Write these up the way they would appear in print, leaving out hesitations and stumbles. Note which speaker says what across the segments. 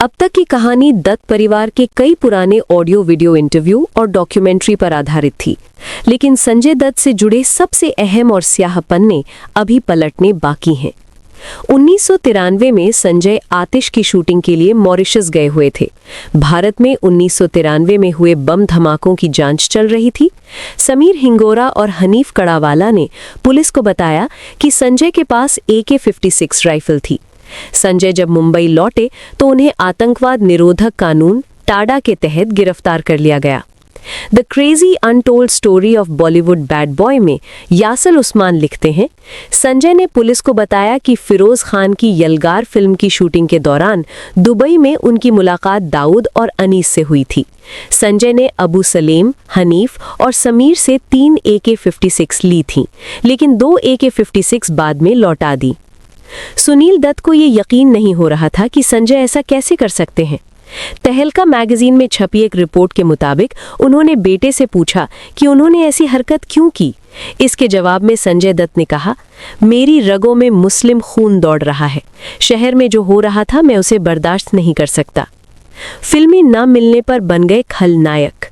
Speaker 1: अब तक की कहानी दत्त परिवार के कई पुराने ऑडियो वीडियो इंटरव्यू और डॉक्यूमेंट्री पर आधारित थी, लेकिन संजय दत्त से जुड़े सबसे अहम और स्याह पन्ने अभी पलटने बाकी हैं। 1993 में संजय आतिश की शूटिंग के लिए मॉरिशस गए हुए थे। भारत में 1993 में हुए बम धमाकों की जांच चल रही थी। समीर हिंगोरा और हनीफ कड़ावाला ने पुलिस को बताया कि संजय के पास AK-56 राइफल थी। संजय जब मुंबई लौटे तो उन्हें आतंकवाद निरोधक कानून टाडा के तहत गिरफ्तार कर लिया गया। The crazy untold story of Bollywood bad boy में यासर उस्मान लिखते हैं, संजय ने पुलिस को बताया कि फिरोज खान की यलगार फिल्म की शूटिंग के दौरान दुबई में उनकी मुलाकात दाऊद और अनीस से हुई थी। संजय ने अबू सलेम, हनीफ और समीर से 3 AK-56 ली थीं, लेकिन 2 AK-56 बाद में लौटा दी। सुनील दत्त को ये यकीन नहीं हो रहा था कि संजय ऐसा कैसे कर सकते हैं। तहलका मैगजीन में छपी एक रिपोर्ट के मुताबिक उन्होंने बेटे से पूछा कि उन्होंने ऐसी हरकत क्यों की। इसके जवाब में संजय दत्त ने कहा, मेरी रगों में मुस्लिम खून दौड़ रहा है। शहर में जो हो रहा था मैं उसे बर्दाश्त नहीं कर सकता। फिल्मी न मिलने पर बन गए खलनायक।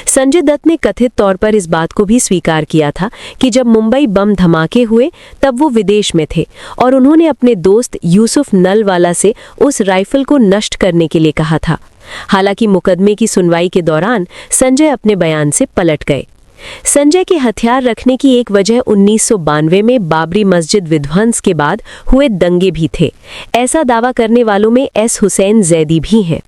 Speaker 1: संजय दत्त ने कथित तौर पर इस बात को भी स्वीकार किया था कि जब मुंबई बम धमाके हुए तब वो विदेश में थे और उन्होंने अपने दोस्त यूसुफ नलवाला से उस राइफल को नष्ट करने के लिए कहा था। हालांकि मुकदमे की सुनवाई के दौरान संजय अपने बयान से पलट गए। संजय के हथियार रखने की एक वजह 1992 में बाबरी मस्जिद विध्वंस के बाद हुए दंगे भी थे। ऐसा दावा करने वालों में S. हुसैन जैदी भी हैं।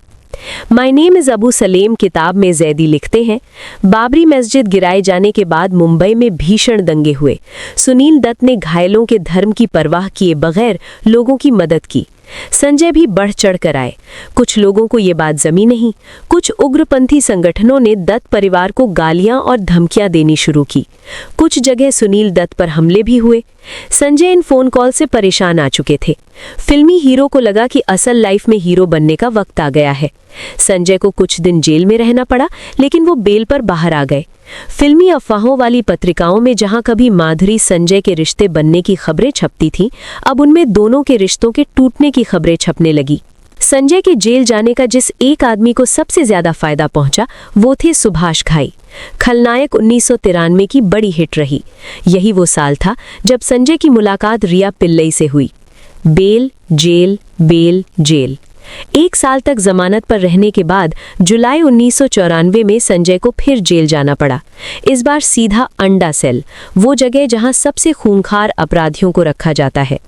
Speaker 1: My name is Abu Salem किताब में जैदी लिखते हैं, बाबरी मस्जिद गिराए जाने के बाद मुंबई में भीषण दंगे हुए। सुनील दत्त ने घायलों के धर्म की परवाह किए बगैर लोगों की मदद की। संजय भी बढ़ चढ़ कर आए। कुछ लोगों को ये बात जमी नहीं। कुछ उग्रपंथी संगठनों ने दत्त परिवार को गालियां और धमकियां देनी शुरू की। कुछ जगह सुनील दत्त पर हमले भी हुए। संजय इन फोन कॉल से परेशान आ चुके थे। फिल्मी हीरो को लगा कि असल लाइफ में हीरो बनने का वक्त आ गया है। संजय को कुछ दिन जेल में रहना पड़ा, लेकिन वो बेल पर बाहर आ गए। फिल्मी अफवाहों वाली पत्रिकाओं में जहां कभी माधुरी संजय के रिश्ते बनने की खबरें छपती थीं, अब उनमें दोनों के रिश्तों के टूटने की खबरें छपने लगी। संजय के जेल जाने का जिस एक आदमी को सबसे ज्यादा फायदा पहुंचा वो थे सुभाष घाई। खलनायक 1993 की बड़ी हिट रही। यही वो साल था जब संजय की मुलाकात रिया पिल्लई से हुई। Bell, jail, bell, jail. 1 साल तक जमानत पर रहने के बाद जुलाई 1994 में संजय को फिर जेल जाना पड़ा। इस बार सीधा अंडा सेल, वो जगह जहां सबसे खूंखार अपराधियों को रखा जाता है।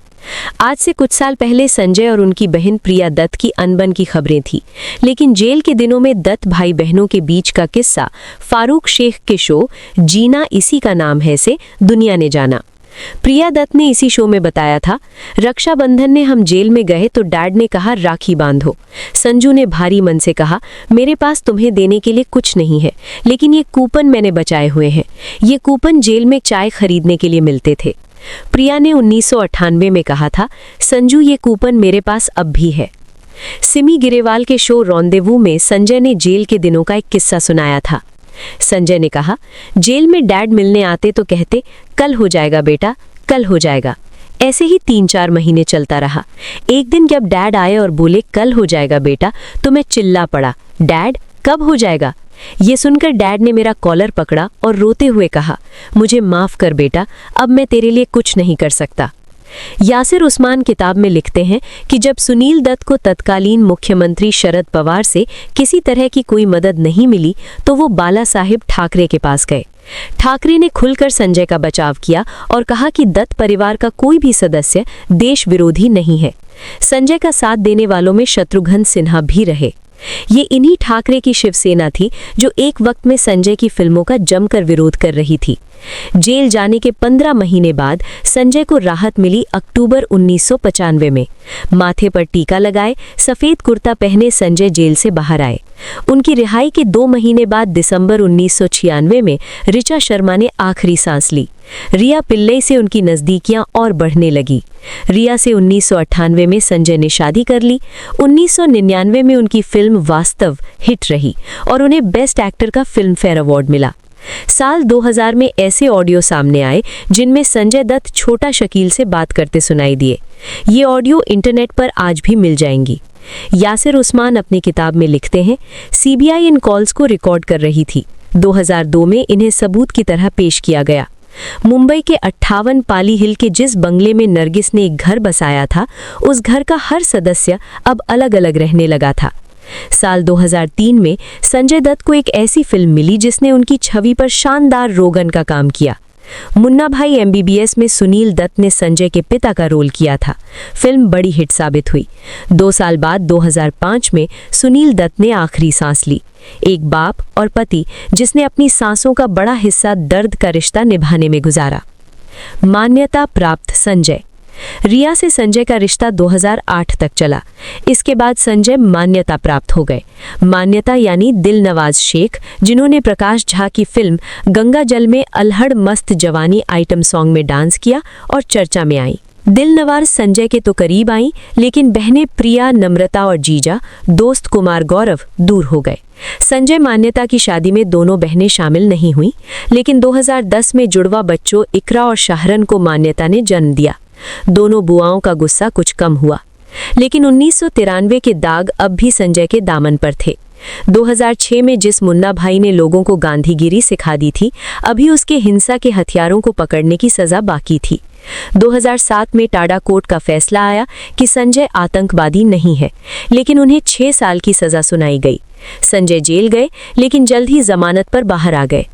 Speaker 1: आज से कुछ साल पहले संजय और उनकी बहन प्रिया दत्त की अनबन की खबरें थी, लेकिन जेल के दिनों में दत्त भाई बहनों के बीच का किस्सा फारूक शेख के शो जीना इसी का नाम है से दुनिया ने जाना। प्रिया दत्त ने इसी शो में बताया था, रक्षाबंधन ने हम जेल में गए तो डैड ने कहा राखी बांधो। संजू ने भारी मन से कहा, मेरे पास तुम्हें देने के लिए कुछ नहीं है, लेकिन ये कूपन मैंने बचाए हुए हैं। ये कूपन जेल में चाय खरीदने के लिए मिलते थे। प्रिया ने 1998 में कहा था, संजू ये कूपन मेरे पास अब भी है। सिमी गिरेवाल के शो रॉन्देवू में संजय ने जेल के दिनों का एक किस्सा सुनाया था। संजय ने कहा, जेल में डैड मिलने आते तो कहते, कल हो जाएगा बेटा, कल हो जाएगा। ऐसे ही 3-4 महीने चलता रहा। एक दिन जब डैड आए और बोले कल हो जाएगा बेटा, तो मैं चिल्ला पड़ा, डैड कब हो जाएगा? ये सुनकर डैड ने मेरा कॉलर पकड़ा और रोते हुए कहा, मुझे माफ कर बेटा, अब मैं तेरे लिए कुछ नहीं कर सकता। यासिर उस्मान किताब में लिखते हैं कि जब सुनील दत्त को तत्कालीन मुख्यमंत्री शरद पवार से किसी तरह की कोई मदद नहीं मिली तो वो बाला साहिब ठाकरे के पास गए। ठाकरे ने खुलकर संजय का बचाव किया और कहा कि दत्त परिवार का कोई भी सदस्य देश विरोधी नहीं है। संजय का साथ देने वालों में शत्रुघ्न सिन्हा भी रहे। ये इन्हीं ठाकरे की शिवसेना थी जो एक वक्त में संजय की फिल्मों का जमकर विरोध कर रही थी। जेल जाने के 15 महीने बाद संजय को राहत मिली अक्टूबर 1995 में। माथे पर टीका लगाए, सफेद कुर्ता पहने संजय जेल से बाहर आए। उनकी रिहाई के 2 महीने बाद दिसंबर 1996 में ऋचा शर्मा ने आखिरी सांस ली। रिया पिल्लई से उनकी नज़दीकियां और बढ़ने लगी। रिया से 1998 में संजय ने शादी कर ली। 1999 में उनकी फिल्म वास्तव हिट रही और उन्हें बेस्ट एक्टर का फिल्म फेयर अवार्ड मिला। साल 2000 में ऐसे ऑडियो सामने आए जिनमें संजय दत्त छोटा शकील से बात करते सुनाई दिए। ये ऑडियो इंटरनेट पर आज भी मिल जाएंगी। यासिर उस्मान अपनी किताब में लिखते हैं, सीबीआई इन कॉल्स को रिकॉर्ड कर रही थी। 2002 में इन्हें सबूत की तरह पेश किया गया। मुंबई के 58 पाली हिल के जिस बंगले में नरगिस ने एक घर बसाया था, उस घर का हर सदस्य अब अलग अलग रहने लगा था। साल 2003 में संजय दत्त को एक ऐसी फिल्म मिली जिसने उनकी छवि पर शानदार रोगन का काम किया। मुन्ना भाई MBBS में सुनील दत्त ने संजय के पिता का रोल किया था। फिल्म बड़ी हिट साबित हुई। 2 साल बाद 2005 में सुनील दत्त ने आखिरी सांस ली। एक बाप और पति जिसने अपनी सांसों का बड़ा हिस्सा दर्द का रिश्ता निभाने में गुजारा। मान्यता प्राप्त संजय। रिया से संजय का रिश्ता 2008 तक चला। इसके बाद संजय मान्यता प्राप्त हो गए। मान्यता यानी दिलनवाज शेख, जिन्होंने प्रकाश झा की फिल्म गंगा जल में अल्हड़ मस्त जवानी आइटम सॉन्ग में डांस किया और चर्चा में आई। दिलनवाज संजय के तो करीब आई, लेकिन बहनें प्रिया, नम्रता और जीजा, दोस्त कुमार गौरव दूर हो गए। संजय मान्यता की शादी में दोनों बहनें शामिल नहीं हुईं, लेकिन 2010 में जुड़वा बच्चों इकरा और शाहरन को मान्यता ने जन्म दिया। दोनों बुआओं का गुस्सा कुछ कम हुआ, लेकिन 1993 के दाग अब भी संजय के दामन पर थे। 2006 में जिस मुन्ना भाई ने लोगों को गांधीगिरी सिखा दी थी, अभी उसके हिंसा के हथियारों को पकड़ने की सजा बाकी थी। 2007 में टाडा कोर्ट का फैसला आया कि संजय आतंकवादी नहीं है, लेकिन उन्हें 6 साल की सजा सुनाई गई। संजय जेल गए, लेकिन जल्द ही जमानत पर बाहर आ गए।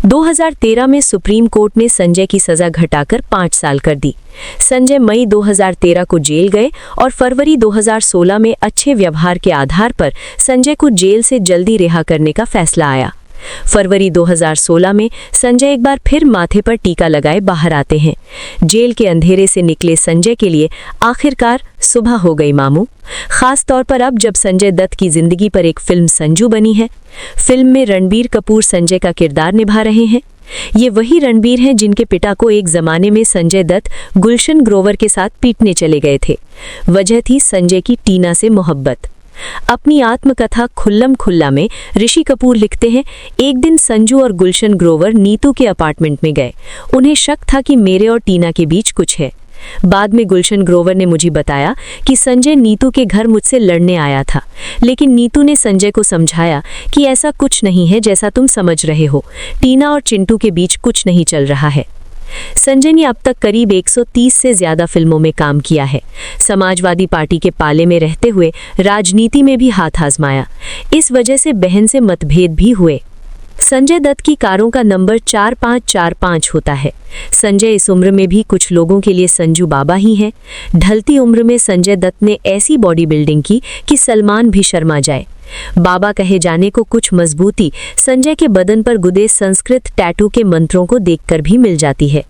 Speaker 1: 2013 में सुप्रीम कोर्ट ने संजय की सजा घटाकर 5 साल कर दी। संजय मई 2013 को जेल गए और फरवरी 2016 में अच्छे व्यवहार के आधार पर संजय को जेल से जल्दी रिहा करने का फैसला आया। फरवरी 2016 में संजय एक बार फिर माथे पर टीका लगाए बाहर आते हैं। जेल के अंधेरे से निकले संजय के लिए आखिरकार सुबह हो गई मामू, खास तौर पर अब जब संजय दत्त की जिंदगी पर एक फिल्म संजू बनी है। फिल्म में रणबीर कपूर संजय का किरदार निभा रहे हैं। ये वही रणबीर हैं जिनके पिता को एक जमाने में संजय दत्त गुलशन ग्रोवर के साथ पीटने चले गए थे। वजह थी संजय की टीना से मोहब्बत। अपनी आत्मकथा खुल्लम खुल्ला में ऋषि कपूर लिखते हैं, एक दिन संजू और गुलशन ग्रोवर नीतू के अपार्टमेंट में गए। उन्हें शक था कि मेरे और टीना के बीच कुछ है। बाद में गुलशन ग्रोवर ने मुझे बताया कि संजय नीतू के घर मुझसे लड़ने आया था, लेकिन नीतू ने संजय को समझाया कि ऐसा कुछ नहीं है जैसा तुम समझ रहे हो। टीना और चिंटू के बीच कुछ नहीं चल रहा है। संजय ने अब तक करीब 130 से ज्यादा फिल्मों में काम किया है। समाजवादी पार्टी के पाले में रहते हुए राजनीति में भी हाथ आजमाया। इस वजह से बहन से मतभेद भी हुए। संजय दत्त की कारों का नंबर 4545 होता है। संजय इस उम्र में भी कुछ लोगों के लिए संजू बाबा ही हैं। ढलती उम्र में संजय दत्त ने ऐसी बॉडी बिल्डिंग की कि सलमान भी शर्मा जाए। बाबा कहे जाने को कुछ मजबूती संजय के बदन पर गुदे संस्कृत टैटू के मंत्रों को देखकर भी मिल जाती है।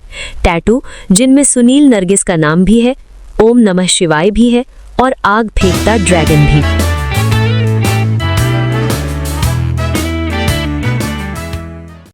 Speaker 1: टैटू जिनमें सुनील नरगिस का नाम भी है, ओम नमः शिवाय भी है और आग फेंकता ड्रैगन भी।